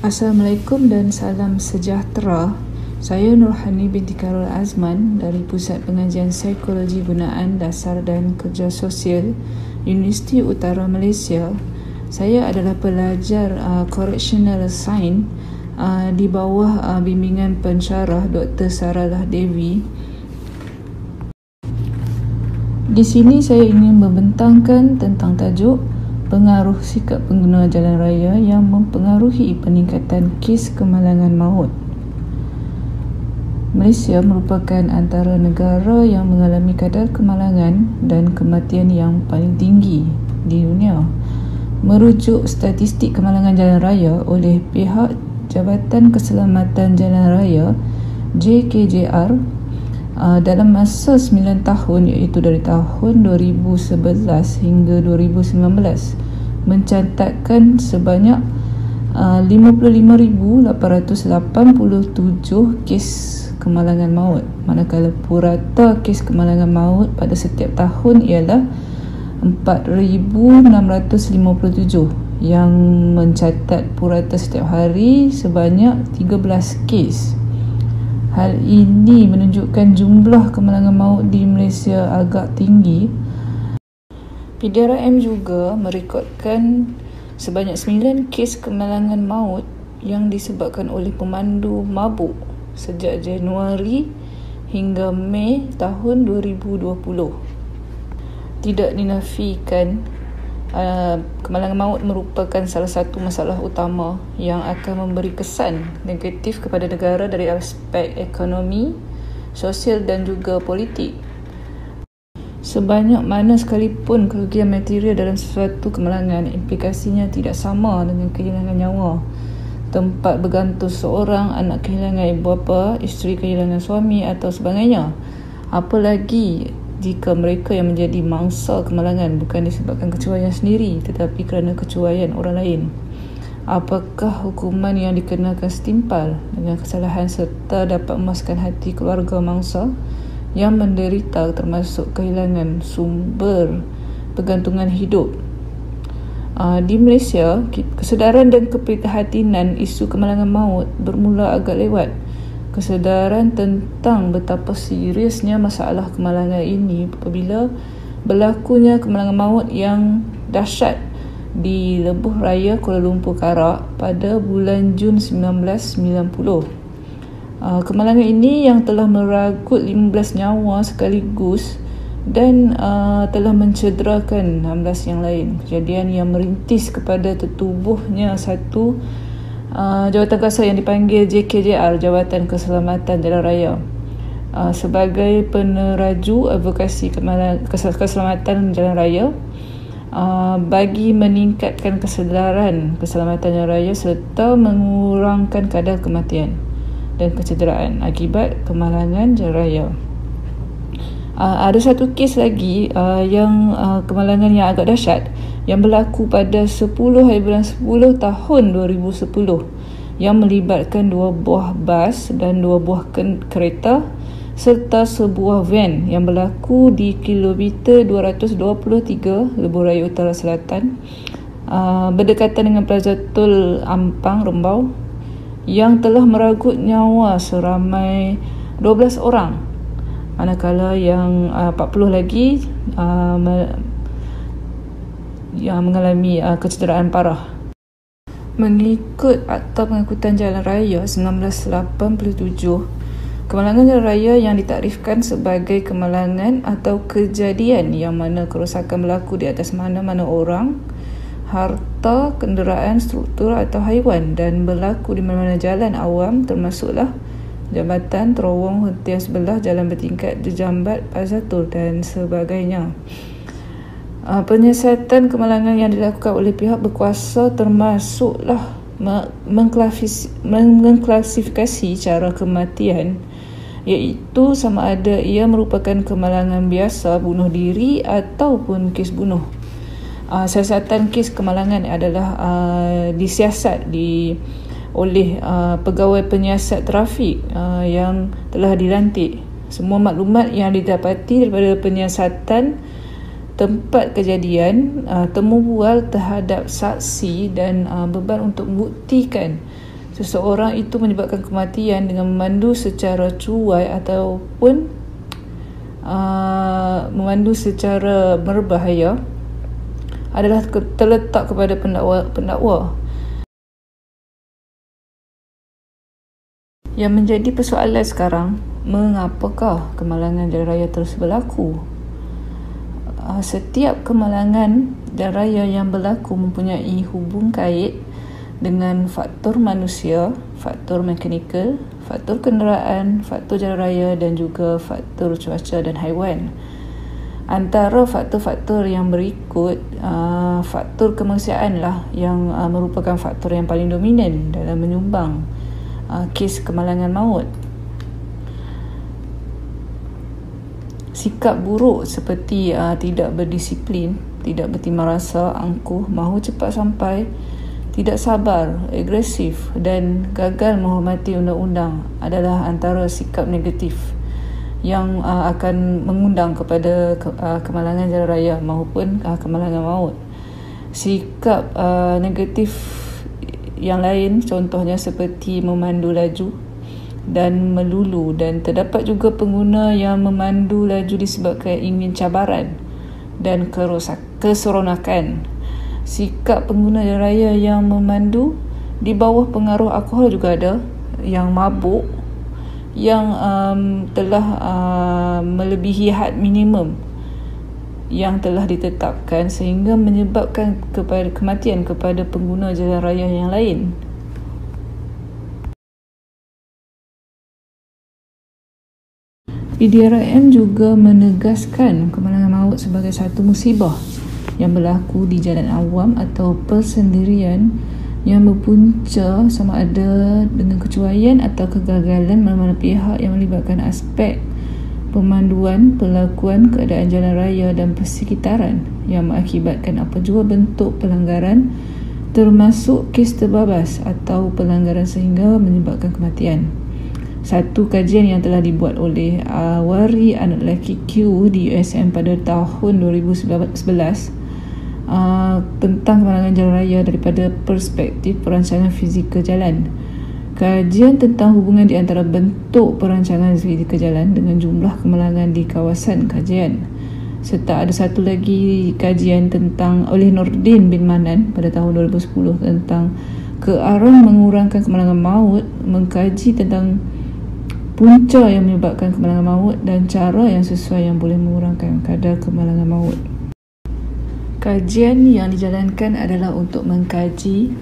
Assalamualaikum dan salam sejahtera. Saya Nurhani binti Karol Azman dari Pusat Pengajian Psikologi Gunaan Dasar dan Kerja Sosial Universiti Utara Malaysia. Saya adalah pelajar Correctional Science di bawah bimbingan pensyarah Dr. Saralah Devi. Di sini saya ingin membentangkan tentang tajuk pengaruh sikap pengguna jalan raya yang mempengaruhi peningkatan kes kemalangan maut. Malaysia merupakan antara negara yang mengalami kadar kemalangan dan kematian yang paling tinggi di dunia. Merujuk statistik kemalangan jalan raya oleh pihak Jabatan Keselamatan Jalan Raya JKJR dalam masa 9 tahun, iaitu dari tahun 2011 hingga 2019, mencatatkan sebanyak 55,887 kes kemalangan maut, manakala purata kes kemalangan maut pada setiap tahun ialah 4,657 yang mencatat purata setiap hari sebanyak 13 kes. Hal ini menunjukkan jumlah kemalangan maut di Malaysia agak tinggi. PDRM juga merekodkan sebanyak 9 kes kemalangan maut yang disebabkan oleh pemandu mabuk sejak Januari hingga Mei tahun 2020. Tidak dinafikan kemalangan maut merupakan salah satu masalah utama yang akan memberi kesan negatif kepada negara dari aspek ekonomi, sosial dan juga politik. Sebanyak mana sekalipun kerugian material dalam sesuatu kemalangan, implikasinya tidak sama dengan kehilangan nyawa. Tempat bergantung seorang, anak kehilangan ibu bapa, isteri kehilangan suami atau sebagainya. Apalagi jika mereka yang menjadi mangsa kemalangan bukan disebabkan kecuaian sendiri tetapi kerana kecuaian orang lain. Apakah hukuman yang dikenakan setimpal dengan kesalahan serta dapat memuaskan hati keluarga mangsa yang menderita termasuk kehilangan sumber pergantungan hidup? Di Malaysia, kesedaran dan keprihatinan isu kemalangan maut bermula agak lewat. Kesedaran tentang betapa seriusnya masalah kemalangan ini apabila berlakunya kemalangan maut yang dahsyat di Lebuh Raya Kuala Lumpur Karak pada bulan Jun 1990. Kemalangan ini yang telah meragut 15 nyawa sekaligus dan telah mencederakan 16 yang lain. Kejadian yang merintis kepada tertubuhnya satu jawatan kuasa yang dipanggil JKJR, Jabatan Keselamatan Jalan Raya, sebagai peneraju advokasi keselamatan jalan raya bagi meningkatkan kesedaran keselamatan jalan raya serta mengurangkan kadar kematian dan kecederaan akibat kemalangan jalan raya. Ada satu kes lagi yang kemalangan yang agak dahsyat yang berlaku pada 10 hari bulan 10 tahun 2010 yang melibatkan 2 buah bas dan 2 buah kereta serta sebuah van yang berlaku di kilometer 223 Lebuh Raya Utara Selatan, berdekatan dengan Plaza Tol Ampang Rembau, yang telah meragut nyawa seramai 12 orang, manakala yang 40 lagi yang mengalami kecederaan parah. Mengikut Akta Pengangkutan Jalan Raya 1987, kemalangan jalan raya yang ditaktifkan sebagai kemalangan atau kejadian yang mana kerosakan berlaku di atas mana-mana orang, harta, kenderaan, struktur atau haiwan dan berlaku di mana-mana jalan awam termasuklah jambatan, terowong, hentian sebelah, jalan bertingkat, jejambat, pazatul dan sebagainya. Penyiasatan kemalangan yang dilakukan oleh pihak berkuasa termasuklah mengklasifikasi cara kematian, iaitu sama ada ia merupakan kemalangan biasa, bunuh diri ataupun kes bunuh. Siasatan kes kemalangan adalah disiasat oleh pegawai penyiasat trafik yang telah dilantik. Semua maklumat yang didapati daripada penyiasatan tempat kejadian, temu bual terhadap saksi dan beban untuk membuktikan seseorang itu menyebabkan kematian dengan memandu secara cuai ataupun memandu secara berbahaya adalah terletak kepada pendakwa. Yang menjadi persoalan sekarang, mengapakah kemalangan jalan raya terus berlaku? Setiap kemalangan jalan raya yang berlaku mempunyai hubung kait dengan faktor manusia, faktor mekanikal, faktor kenderaan, faktor jalan raya dan juga faktor cuaca dan haiwan. Antara faktor-faktor yang berikut, faktor kemanusiaan lah yang merupakan faktor yang paling dominan dalam menyumbang kes kemalangan maut. Sikap buruk seperti tidak berdisiplin, tidak bertimbang rasa, angkuh, mahu cepat sampai, tidak sabar, agresif dan gagal menghormati undang-undang adalah antara sikap negatif yang akan mengundang kepada kemalangan jalan raya maupun kemalangan maut. Sikap negatif yang lain contohnya seperti memandu laju dan melulu, dan terdapat juga pengguna yang memandu laju disebabkan ingin cabaran dan keseronokan. Sikap pengguna jalan raya yang memandu di bawah pengaruh alkohol juga ada, yang mabuk, yang telah melebihi had minimum yang telah ditetapkan sehingga menyebabkan kematian kepada pengguna jalan raya yang lain. PDRM juga menegaskan kemalangan maut sebagai satu musibah yang berlaku di jalan awam atau persendirian yang berpunca sama ada dengan kecuaian atau kegagalan mana-mana pihak yang melibatkan aspek pemanduan, pelakuan keadaan jalan raya dan persekitaran yang mengakibatkan apa jua bentuk pelanggaran termasuk kes terbabas atau pelanggaran sehingga menyebabkan kematian. Satu kajian yang telah dibuat oleh Wari anak lelaki Q di USM pada tahun 2011 tentang kemalangan jalan raya daripada perspektif perancangan fizikal jalan. Kajian tentang hubungan di antara bentuk perancangan fizikal jalan dengan jumlah kemalangan di kawasan kajian. Serta ada satu lagi kajian tentang oleh Nordin bin Manan pada tahun 2010 tentang ke arah mengurangkan kemalangan maut, mengkaji tentang punca yang menyebabkan kemalangan maut dan cara yang sesuai yang boleh mengurangkan kadar kemalangan maut. Kajian yang dijalankan adalah untuk mengkaji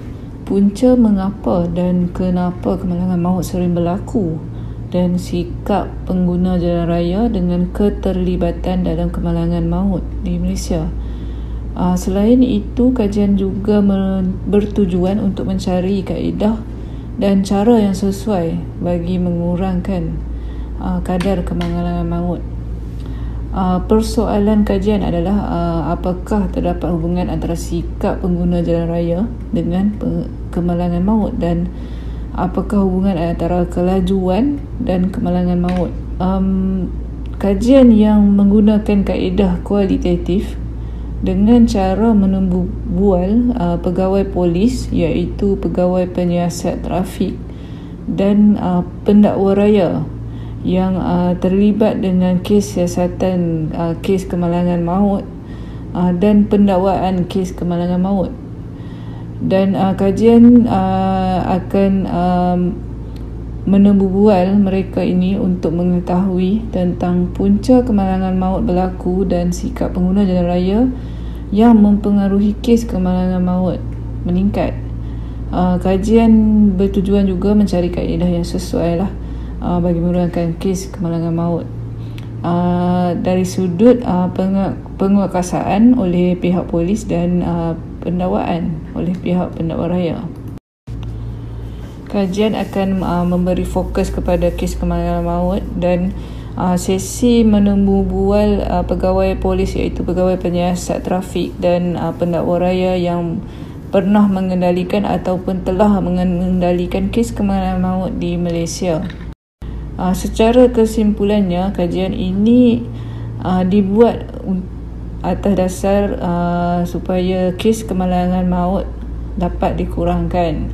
punca mengapa dan kenapa kemalangan maut sering berlaku dan sikap pengguna jalan raya dengan keterlibatan dalam kemalangan maut di Malaysia. Selain itu, kajian juga bertujuan untuk mencari kaedah dan cara yang sesuai bagi mengurangkan kadar kemalangan maut. Persoalan kajian adalah apakah terdapat hubungan antara sikap pengguna jalan raya dengan kemalangan maut dan apakah hubungan antara kelajuan dan kemalangan maut. Kajian yang menggunakan kaedah kualitatif dengan cara menembual pegawai polis iaitu pegawai penyiasat trafik dan pendakwa raya yang terlibat dengan kes siasatan kes kemalangan maut dan pendakwaan kes kemalangan maut. Dan kajian akan menembual mereka ini untuk mengetahui tentang punca kemalangan maut berlaku dan sikap pengguna jalan raya yang mempengaruhi kes kemalangan maut meningkat. Kajian bertujuan juga mencari kaedah yang sesuai bagi mengurangkan kes kemalangan maut dari sudut penguatkuasaan oleh pihak polis dan pendakwaan oleh pihak pendakwa raya. Kajian akan memberi fokus kepada kes kemalangan maut dan sesi menembual pegawai polis iaitu pegawai penyiasat trafik dan pendakwa raya yang pernah mengendalikan ataupun telah mengendalikan kes kemalangan maut di Malaysia. Secara kesimpulannya, kajian ini dibuat atas dasar supaya kes kemalangan maut dapat dikurangkan.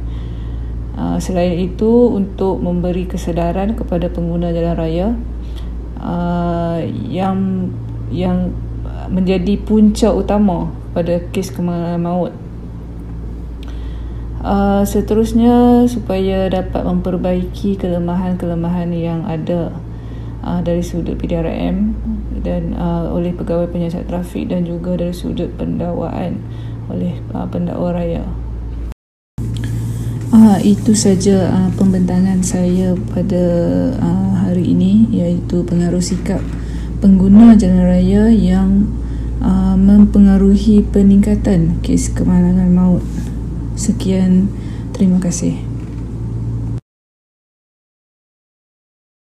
Selain itu, untuk memberi kesedaran kepada pengguna jalan raya yang menjadi punca utama pada kes kemalangan maut. Seterusnya, supaya dapat memperbaiki kelemahan-kelemahan yang ada dari sudut PDRM dan oleh pegawai penyiasat trafik dan juga dari sudut pendakwaan oleh pendakwa raya. Itu saja pembentangan saya pada hari ini, iaitu pengaruh sikap pengguna jalan raya yang mempengaruhi peningkatan kes kemalangan maut. Sekian, terima kasih.